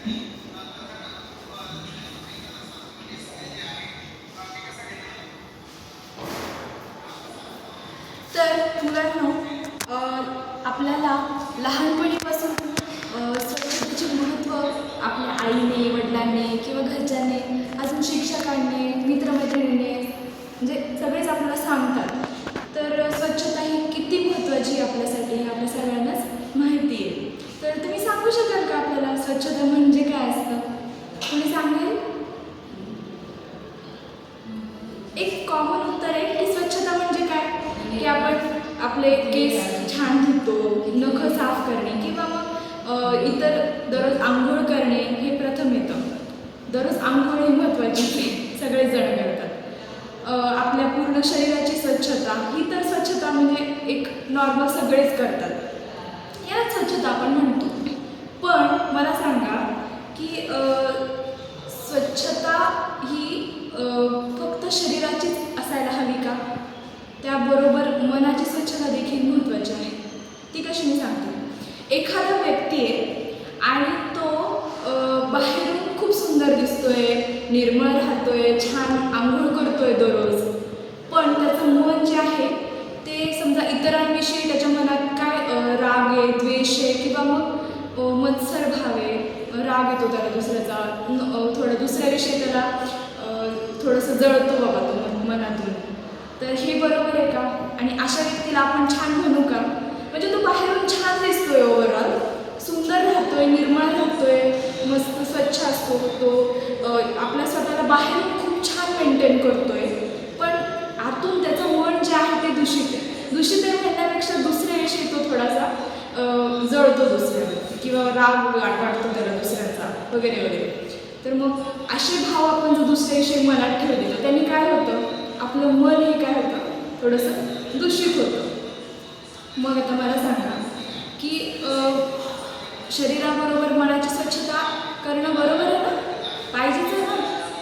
तर मुलांनो, आपल्याला लहानपणीपासून स्वच्छतेचे महत्त्व आपल्या आईने, वडिलांनी किंवा घरच्यांनी, अजून शिक्षकांनी, मित्रमैत्रिणींनी म्हणजे सगळेच आपल्याला सांगतात. तर स्वच्छता ही किती महत्त्वाची आपल्यासाठी हे आपल्या सगळ्यांनाच माहिती आहे. तर तुम्ही सांगू शकाल का आपल्याला स्वच्छता म्हणजे काय असतं? कोणी सांगेल? एक कॉमन उत्तर आहे की स्वच्छता म्हणजे काय, की आपण आपले केस छान धुतो, नख साफ करणे किंवा मग इतर दररोज आंघोळ करणे हे प्रथम येतं. दररोज आंघोळ ही महत्त्वाची सगळेच जण करतात. आपल्या पूर्ण शरीराची स्वच्छता ही तर स्वच्छता म्हणजे एक नॉर्मल सगळेच करतात, याला स्वच्छता आपण म्हणतो. पण मला सांगा की स्वच्छता ही फक्त शरीराचीच असायला हवी का? त्याबरोबर मनाची स्वच्छता देखील महत्त्वाची आहे. ती कशी मी सांगते. एखादा व्यक्ती आहे आणि तो बाहेरून खूप सुंदर दिसतोय, निर्मळ राहतोय, छान आंघोळ करतोय दररोज, पण त्याचं मन जे आहे ते समजा इतरांविषयी त्याच्या मनात काय राग आहे, द्वेष आहे किंवा मग मत्सर भाव आहे, राग येतो त्याला दुसऱ्याचा, थोडं दुसऱ्याविषयी त्याला थोडंसं जळतो बाबा तो मनातून. तर हे बरोबर आहे का? आणि अशा व्यक्तीला आपण छान म्हणू का? म्हणजे तो बाहेरून छान दिसतोय, ओव्हरऑल सुंदर राहतोय, निर्मळ राहतोय, मस्त स्वच्छ असतो तो, आपल्या स्वतःला बाहेरून खूप छान मेंटेन करतोय, पण आतून त्याचं मन जे आहे ते दूषित आहे. दूषित आहे म्हणण्यापेक्षा दुसऱ्याविषयी तो थोडासा जळतो दुसऱ्यावर किंवा राग वाटतो त्याला दुसऱ्याचा वगैरे वगैरे. तर मग असे भाव आपण जर दुसऱ्याविषयी मनात ठेवले तर त्यांनी काय होतं, आपलं मन हे काय होतं, थोडंसं दूषित होतं. मग आता मला सांगा की शरीराबरोबर मनाची स्वच्छता करणं बरोबर आहे ना, पाहिजेच आहे ना.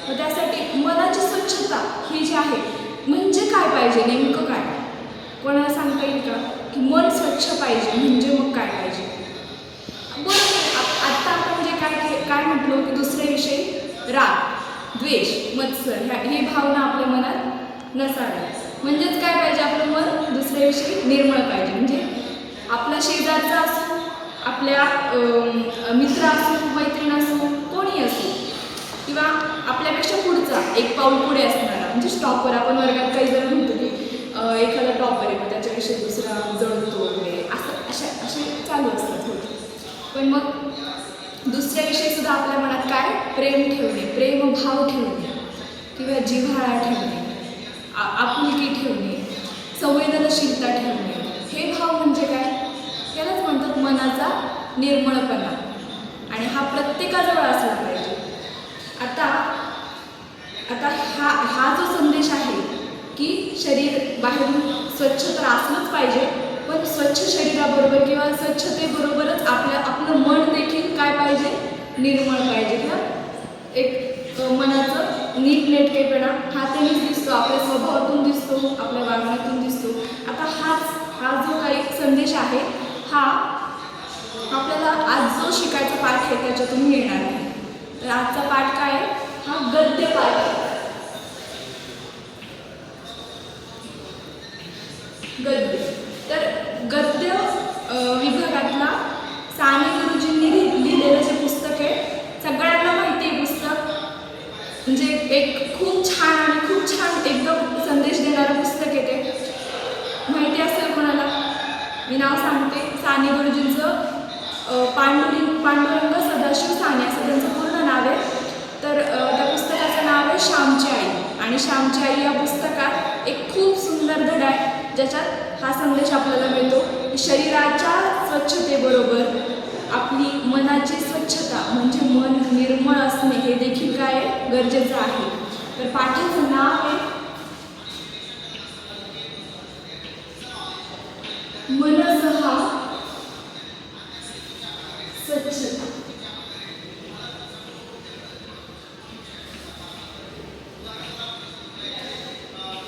मग त्यासाठी मनाची स्वच्छता ही जी आहे म्हणजे काय पाहिजे, नेमकं काय? कोणाला सांगता येईल का की मन स्वच्छ पाहिजे म्हणजे मग काय पाहिजे? बरोबर. आत्ता आपण जे काय म्हटलो की दुसऱ्याविषयी राग, द्वेष, मत्सर हे भावना आपल्या मनात नसाव्या. म्हणजेच काय पाहिजे, आपलं मन दुसऱ्याविषयी निर्मळ पाहिजे. म्हणजे आपला शेजारचा असो, आपल्या मित्र असो, मैत्रीण असो, कोणी असो, किंवा आपल्यापेक्षा पुढचा एक पाऊल पुढे असणारा, म्हणजे टॉपर. आपण वर्गात काही जण म्हणतो की एखादा टॉपर आहे, मग त्याच्याविषयी दुसरा जळतो वगैरे, असं असे चालू असतात होते. पण मग दुसऱ्याविषयी सुद्धा आपल्या मनात काय, प्रेम ठेवणे, प्रेमभाव ठेवणे किंवा जिव्हाळा ठेवणे, आपुलकी ठेवणे, संवेदनशीलता ठेवणे, हे भाव म्हणजे काय, त्यालाच म्हणतात मनाचा निर्मळपणा. आणि हा प्रत्येकाजवळ असला पाहिजे. आता हा जो संदेश आहे की शरीर बाहेरून स्वच्छ तर असलंच पाहिजे, पण स्वच्छ शरीराबरोबर किंवा स्वच्छतेबरोबरच आपलं मन देखील काय पाहिजे, निर्मळ पाहिजे. किंवा एक मनाचं नीटनेटकेपणा हा त्यानेच दिसतो, आपल्या स्वभावातून दिसतो, आपल्या वागण्यातून दिसतो. आता हा जो काही संदेश आहे हा आपल्याला आज जो शिकायचा पाठ आहे त्याच्यातून मिळणार आहे. तर आजचा पाठ काय आहे, हा गद्य पाठ आहे. गद्य. तर गद्य विभागातला साने गुरुजींनी लिहिलेलं जे पुस्तक आहे, सगळ्यांना माहिती आहे पुस्तक. म्हणजे एक खूप छान एकदम संदेश देणारं पुस्तक आहे ते. माहिती असेल कोणाला? मी नाव सांगते. साने गुरुजींचं पांडुरंग सदाशिव साने असं त्यांचं पूर्ण नाव आहे. तर त्या पुस्तकाचं नाव आहे श्यामची आई. आणि श्यामची आई या पुस्तकात एक खूप सुंदर धडा आहे, ज्याच्यात हा संदेश आपल्याला मिळतो की शरीराच्या स्वच्छतेबरोबर आपली मनाची स्वच्छता म्हणजे मन निर्मळ असणे हे देखील काय आहे, गरजेचं आहे. तर पाठाचं नाव आहे मनसहा स्वच्छता.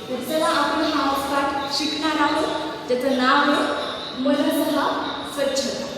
तर चला आपण हा पाठ शिकणार आहोत, ज्याचं नाव आहे मनसहा स्वच्छता.